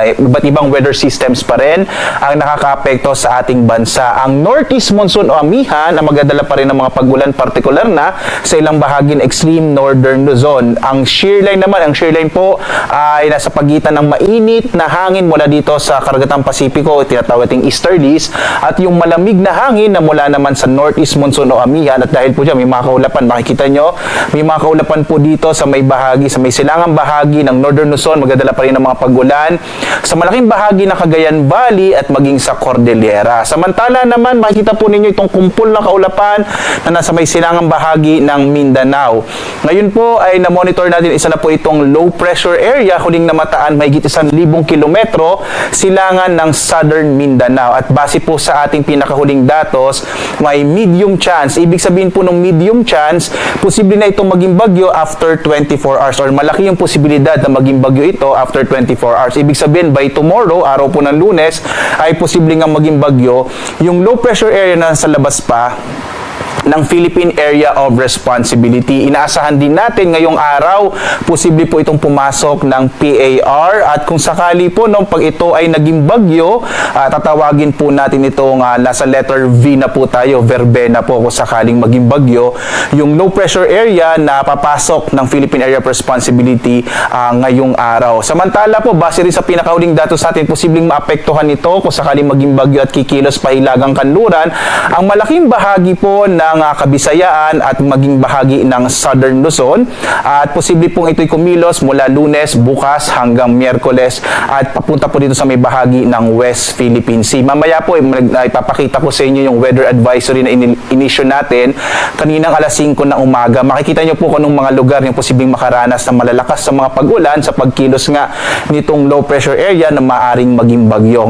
iba't ibang weather systems pa rin ang nakakaapekto sa ating bansa. Ang Northeast Monsoon o amihan ang magdadala pa rin ng mga pag-ulan, partikular na sa ilang bahagi ng extreme northern Luzon. Ang shearline naman, ang shearline po ay nasa pagitan ng mainit na hangin mula dito sa Karagatang Pasipiko, tinatawag nating easterlies, at yung malamig na hangin na mula naman sa Northeast Monsoon o amihan. At dahil po dyan, may mga kaulapan, makikita nyo, may mga kaulapan po dito sa may bahagi, sa may silangang bahagi ng Northern Luzon, magdadala pa rin ng mga pag-ulan sa malaking bahagi ng Cagayan Valley at maging sa Cordillera. Samantala naman, makikita po ninyo itong kumpul na kaulapan na nasa may silangang bahagi ng Mindanao. Ngayon po ay na-monitor natin, isa na po itong low pressure area, huling namataan mahigit 1,000 kilometro silangan ng Southern Mindanao. At base po sa ating pinakahuling datos, may medium chance. Ibig sabihin po ng medium chance, posible na itong maging bagyo after 24 hours or malaki yung posibilidad na maging bagyo ito after 24 hours. Ibig sabihin, by tomorrow, araw po ng Lunes, ay posibleng nga maging bagyo yung low pressure area na sa labas pa ng Philippine Area of Responsibility. Inaasahan din natin ngayong araw, posible po itong pumasok ng PAR at kung sakali po pag ito ay naging bagyo, tatawagin po natin itong nasa letter V na po tayo, verbena po kung sakaling maging bagyo, yung low pressure area na papasok ng Philippine Area of Responsibility ngayong araw. Samantala po, base rin sa pinakahuling datos natin, posibleng maapektuhan ito kung sakaling maging bagyo at kikilos pa hilagang kanluran ang malaking bahagi po ng Kabisayaan at maging bahagi ng Southern Luzon, at posible pong ito'y kumilos mula Lunes, bukas hanggang Miyerkules at papunta po dito sa may bahagi ng West Philippine Sea. Mamaya po ipapakita ko sa inyo yung weather advisory na inisyo natin kaninang alas 5 ng umaga. Makikita nyo po kung anong mga lugar yung posibleng makaranas ng malalakas sa mga pag-ulan sa pagkilos nga nitong low pressure area na maaring maging bagyo.